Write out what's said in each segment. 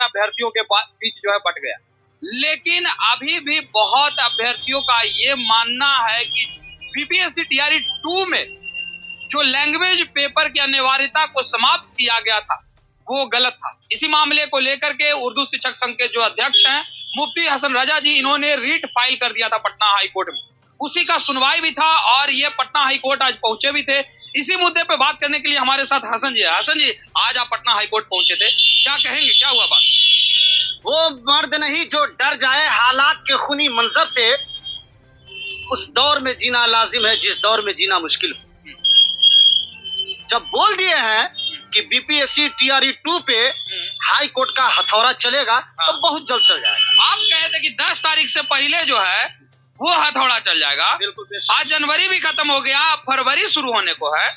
अभ्यर्थियों के बीच जो है बट गया। लेकिन अभी भी बहुत अभ्यर्थियों का ये मानना है कि बीपीएससी टीआरई 2 में जो लैंग्वेज पेपर की अनिवार्यता को समाप्त किया गया था वो गलत था। इसी मामले को लेकर के उर्दू शिक्षक संघ के जो अध्यक्ष हैं मुफ्ती हसन रजा जी, इन्होंने रीट फाइल कर दिया था पटना हाई कोर्ट में। उसी का सुनवाई भी था और ये पटना हाई कोर्ट आज पहुंचे भी थे। इसी मुद्दे पे बात करने के लिए हमारे साथ हसन जी है। हसन जी, आज आप पटना हाई कोर्ट पहुंचे थे, क्या कहेंगे, क्या हुआ बात? वो मर्द नहीं जो डर जाए हालात के खूनी मंजर से, उस दौर में जीना लाजिम है जिस दौर में जीना मुश्किल हो। जब बोल दिए हैं कि बीपीएससी टीआरई 2 पे हाई कोर्ट का हथौड़ा चलेगा तो बहुत जल्द चल जाएगा। आप कहे थे कि 10 तारीख से पहले जो है वो हथौड़ा चल जाएगा। बिल्कुल। आज जनवरी भी खत्म हो गया, फरवरी शुरू होने को है।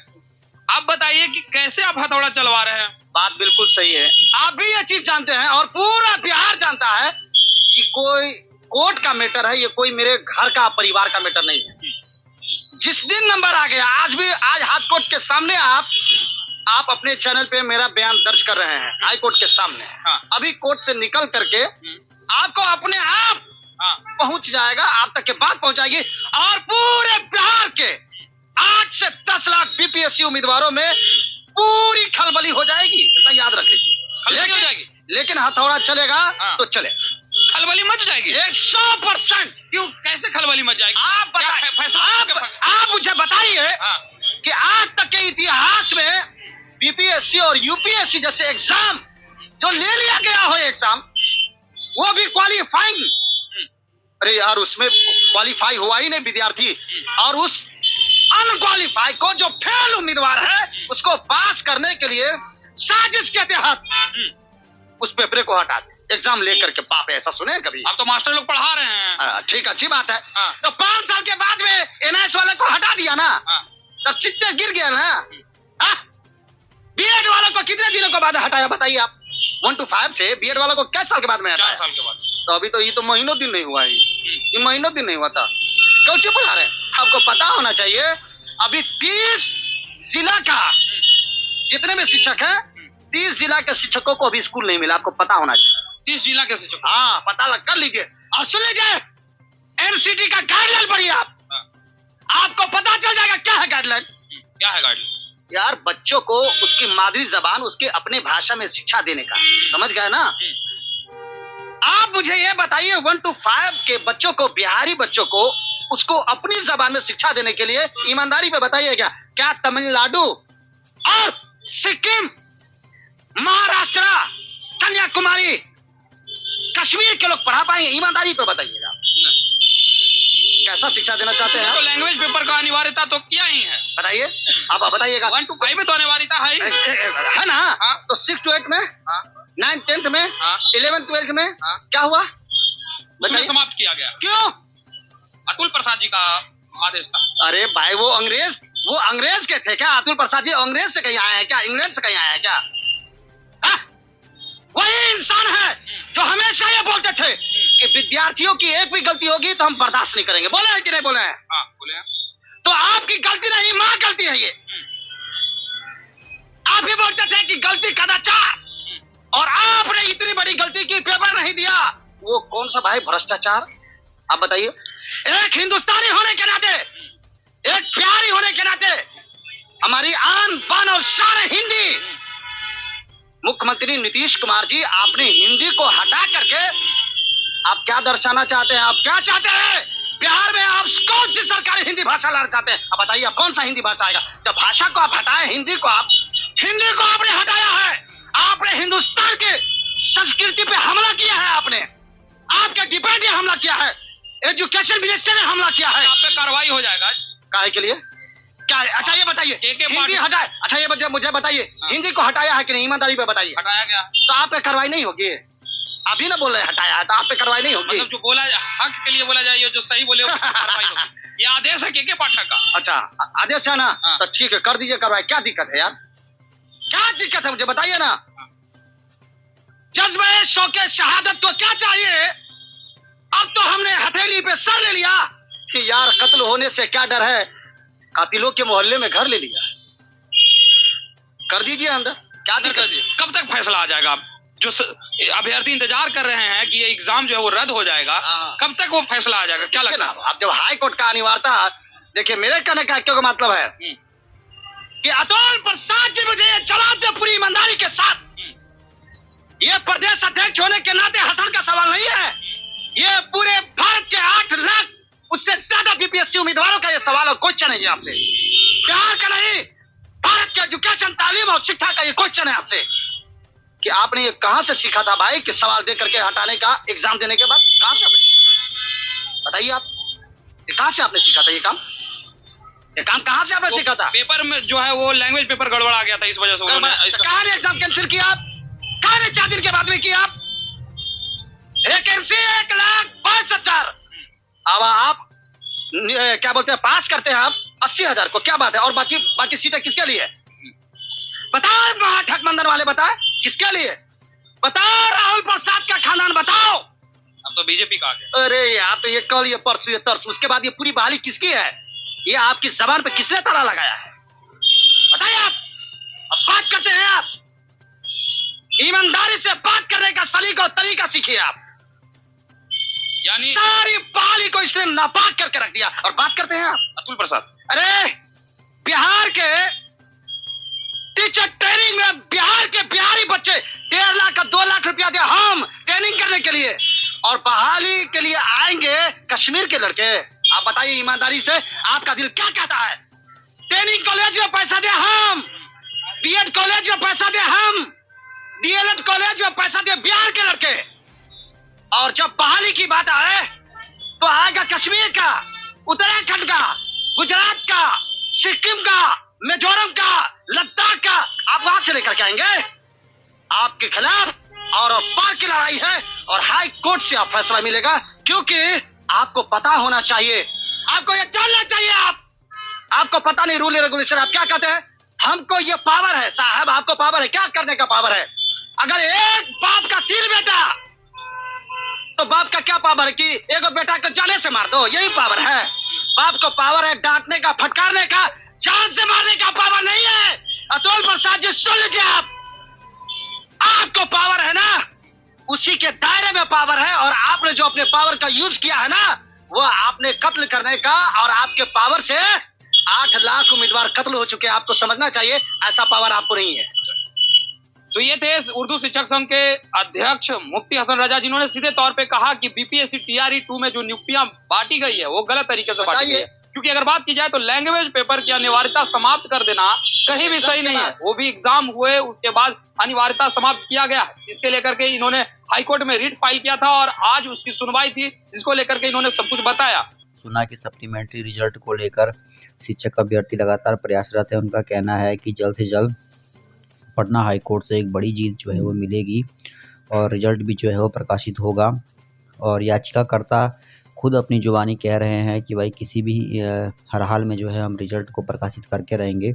आप बताइए कि कैसे आप हथौड़ा चलवा रहे हैं? बात बिल्कुल सही है। आप भी ये चीज जानते हैं और पूरा बिहार जानता है कि कोई कोर्ट का मैटर है, ये कोई मेरे घर का परिवार का मैटर नहीं है। जिस दिन नंबर आ गया, आज हाई कोर्ट के सामने आप अपने चैनल पे मेरा बयान दर्ज कर रहे हैं हाई कोर्ट के सामने। अभी कोर्ट से निकल करके आपको अपने आप पहुंच जाएगा, आप तक के बात पहुंचाएगी और पूरे बिहार के 8 से 10 लाख बीपीएससी उम्मीदवारों में पूरी खलबली हो जाएगी, इतना याद रखिए। लेकिन हथौड़ा चलेगा तो चले, खलबली मच जाएगी 100%। क्यों, कैसे खलबली मच जाएगी? आप मुझे बताइए कि आज तक के इतिहास में बीपीएससी और यूपीएससी जैसे एग्जाम जो ले लिया गया हो एग्जाम, वो भी क्वालिफाइंग, अरे यार उसमें क्वालिफाई हुआ ही नहीं विद्यार्थी, और उस अनक्वालिफाई को जो फेल उम्मीदवार है उसको पास करने के लिए साजिश के तहत उस पेपर को हटा दे एग्जाम लेकर के। पाप ऐसा सुने कभी? आप तो मास्टर लोग पढ़ा रहे हैं। ठीक, अच्छी बात है। तो 5 साल के बाद में एनआईएस वाले को हटा दिया ना, तब चित्ते गिर गया ना। बीएड वालों को कितने दिनों के बाद हटाया बताइए आप? 1 to 5 से बीएड वालों को कितने साल के बाद में हटाया? 4 साल के बाद। तो अभी तो ये तो महीनों दिन नहीं हुआ है, ये महीनों दिन नहीं हुआ था, क्यों चुप पढ़ा रहे? आपको पता होना चाहिए अभी 30 जिला का जितने भी शिक्षक हैं, 30 जिला के शिक्षकों को अभी स्कूल नहीं मिला, आपको पता होना चाहिए। 30 जिला के शिक्षक? हाँ, पता कर लीजिए और सुन लीजिए, एनसीटी का गाइडलाइन पढ़िए आप, आपको पता चल जाएगा क्या है गाइडलाइन। क्या है गाइडलाइन? यार बच्चों को उसकी मादरी जबान, उसके अपने भाषा में शिक्षा देने का, समझ गए ना? आप मुझे ये बताइए 1 to 5 के बच्चों को, बिहारी बच्चों को, उसको अपनी जबान में शिक्षा देने के लिए ईमानदारी पे बताइएगा, क्या तमिलनाडु और सिक्किम, महाराष्ट्र, कन्याकुमारी, कश्मीर के लोग पढ़ा पाएंगे? ईमानदारी पे बताइएगा, कैसा शिक्षा देना चाहते हैं? तो लैंग्वेज पेपर का अनिवार्यता तो किया ही है, बताइए, आप बताइएगा। 1 to 5 में तो अनिवार्यता है ना? तो 6 to 8 में, 9th 10th में, 11th 12th में क्या हुआ बताइए? समाप्त किया गया। क्यों? अतुल प्रसाद जी का आदेश था। अरे भाई वो अंग्रेज के थे क्या? अतुल प्रसाद जी अंग्रेज से कहीं आए हैं क्या? इंग्लैंड से कहीं आए हैं क्या? वही इंसान है जो हमेशा ये बोलते थे कि विद्यार्थियों की एक भी गलती होगी तो हम बर्दाश्त नहीं करेंगे। बोले हैं कि नहीं बोले हैं? बोले हैं। तो आपकी गलती नहीं, माँ गलती है ये। आप ही बोलते थे कि गलती कदाचार, और आपने इतनी बड़ी गलती की, पेपर नहीं दिया। वो कौन सा भाई भ्रष्टाचार? आप बताइए। एक हिंदुस्तानी होने के नाते, एक प्यारी होने के नाते, हमारी आन बान और शान हिंदी। मुख्यमंत्री नीतीश कुमार जी, आपने हिंदी को हटा करके आप क्या दर्शाना चाहते हैं? आप क्या चाहते हैं? बिहार में आप कौन सी सरकारी हिंदी भाषा लाना चाहते हैं? अब बताइए, कौन सा हिंदी भाषा आएगा? जब भाषा को आप हटाए, हिंदी को आपने हटाया है, आपने हिंदुस्तान के संस्कृति पे हमला किया है, आपने आपके डिपेंड पे हमला किया है, एजुकेशन मिनिस्टर ने हमला किया है। आप पे कार्रवाई हो जाएगा। काहे के लिए? क्या? अच्छा ये बताइए, हिंदी हटाए, अच्छा ये मुझे बताइए, हिंदी को हटाया है कि नहीं? ईमानदारी पे बताइए। हटाया गया तो आप पे कार्रवाई नहीं होगी? अभी ना बोल रहे हटाया है तो आप पे कार्रवाई नहीं होगी? मतलब जो बोला हक के लिए बोला जाए, जो सही बोले कार्रवाई होगी। ये आदेश है के पाठक का। अच्छा आदेश है ना, तो ठीक है, कर दीजिए कार्रवाई। क्या दिक्कत है यार? क्या दिक्कत है मुझे बताइए ना। जज्बे शौके शहादत को क्या चाहिए? अब तो हमने हथेली पे सर ले लिया कि यार कत्ल होने से क्या डर है, कातिलों के मोहल्ले में घर ले लिया। कर दीजिए अंदर, क्या दिक्कत है? कब तक फैसला आ जाएगा? जो अभ्यर्थी इंतजार कर रहे हैं कि ये एग्जाम जो है वो रद्द हो जाएगा, कब तक वो फैसला आ जाएगा, क्या लगता है? अब जब हाई कोर्ट का अनिवार्यता, देखिए मेरे कहने का क्यों मतलब है कि अतुल प्रसाद जी मुझे ये जवाब दे पूरी ईमानदारी के साथ। ये प्रदेश अध्यक्ष होने के नाते हसन का सवाल नहीं है, ये पूरे भारत के 8 लाख उससे ज्यादा बीपीएससी उम्मीदवारों का ये सवाल और क्वेश्चन है ये आपसे, बिहार का नहीं, भारत के एजुकेशन, तालीम और शिक्षा का ये क्वेश्चन है आपसे कि आपने ये कहां से सीखा था भाई कि सवाल दे करके हटाने का एग्जाम देने के बाद? कहां से आपने सीखा, बताइए आप, कहां से आपने सीखा था ये काम? ये काम कहां से आपने सीखा था? पेपर में जो है वो लैंग्वेज पेपर गड़बड़ आ गया था, इस वजह से कहां ने एग्जाम कैंसिल किया आप? कहां ने 4 दिन के बाद में किया आप? वैकेंसी 1,05,000, अब आप क्या बोलते हैं पास करते हैं आप 80,000 को, क्या बात है? और बाकी सीटें किसके लिए? बताओ महागठबंधन वाले, बताए किसके लिए? बताओ राहुल प्रसाद का खानदान, बताओ। अब तो बीजेपी का आ गया। अरे यार, तो ये कल, ये परसों, ये तरसों, उसके बाद ये पूरी बहाली किसकी है? ये आपकी जबान पे किसने ताला लगाया है? बताइए आप। अब बात करते हैं आप, ईमानदारी से बात करने का सलीका और तरीका सीखिए आप। यानी सारी बहाली को इसने नापाक करके रख दिया। और बात करते हैं आप अतुल प्रसाद, अरे बिहार के टीचर ट्रेनिंग में बिहार के बिहारी बच्चे 1.5 लाख का 2 लाख रुपया दे हम ट्रेनिंग करने के लिए, और बहाली के लिए आएंगे कश्मीर के लड़के। आप बताइए ईमानदारी से, आपका दिल क्या कहता है? ट्रेनिंग कॉलेज में पैसा दे हम, बीएड कॉलेज में पैसा दे हम, डीएलएड कॉलेज में पैसा दे बिहार के लड़के, और जब बहाली की बात आए तो आएगा कश्मीर का, उत्तराखंड का, गुजरात का, सिक्किम का, मिजोरम का, लद्दाख का, आप वहां से लेकर के आएंगे। आपके खिलाफ और पार की लड़ाई है, और हाई कोर्ट से आप फैसला मिलेगा, क्योंकि आपको पता होना चाहिए, आपको ये जानना चाहिए। आपको पता नहीं रूल रेगुलेशन, आप क्या कहते हैं? हमको ये पावर है साहब, आपको पावर है, क्या करने का पावर है? अगर एक बाप का 3 बेटा, तो बाप का क्या पावर है कि एक बेटा को जाने से मार दो, यही पावर है। बाप को पावर है डांटने का, फटकारने का, जान से मारने का पावर नहीं है। अतुल प्रसाद जी सुन लीजिए, आपको पावर है ना, उसी के दायरे में पावर है, और आपने जो अपने पावर का यूज किया है ना, वो आपने कत्ल करने का, और आपके पावर से 8 लाख उम्मीदवार कत्ल हो चुके हैं। आपको समझना चाहिए, ऐसा पावर आपको नहीं है। तो ये थे उर्दू शिक्षक संघ के अध्यक्ष मुफ्ती हसन रजा, जिन्होंने सीधे तौर पे कहा कि बीपीएससी टीआरई 2 में जो नियुक्तियां बांटी गई है वो गलत तरीके से बांटी गई है, क्योंकि अगर बात की जाए तो लैंग्वेज पेपर की अनिवार्यता समाप्त कर देना कहीं भी सही नहीं है। वो भी एग्जाम हुए उसके बाद अनिवार्यता समाप्त किया गया, इसके लेकर के इन्होंने हाईकोर्ट में रिट फाइल किया था, और आज उसकी सुनवाई थी, जिसको लेकर के इन्होंने सब कुछ बताया। सुना कि सप्लीमेंट्री रिजल्ट को लेकर शिक्षक अभ्यर्थी लगातार प्रयासरत है। उनका कहना है कि जल्द से जल्द पटना हाई कोर्ट से एक बड़ी जीत जो है वो मिलेगी, और रिजल्ट भी जो है वो प्रकाशित होगा। और याचिकाकर्ता खुद अपनी जुबानी कह रहे हैं कि भाई किसी भी हर हाल में जो है हम रिजल्ट को प्रकाशित करके रहेंगे।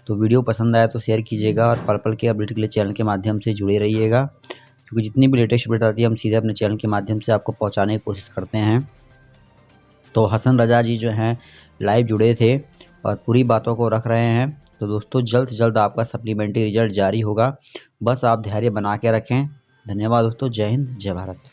तो वीडियो पसंद आया तो शेयर कीजिएगा, और पल पल के अपडेट के लिए चैनल के माध्यम से जुड़े रहिएगा, क्योंकि जितनी भी लेटेस्ट अपडेट आती है हम सीधे अपने चैनल के माध्यम से आपको पहुंचाने की कोशिश करते हैं। तो हसन रजा जी जो हैं लाइव जुड़े थे और पूरी बातों को रख रहे हैं। तो दोस्तों जल्द से जल्द आपका सप्लीमेंट्री रिजल्ट जारी होगा, बस आप धैर्य बना के रखें। धन्यवाद दोस्तों, जय हिंद, जय भारत।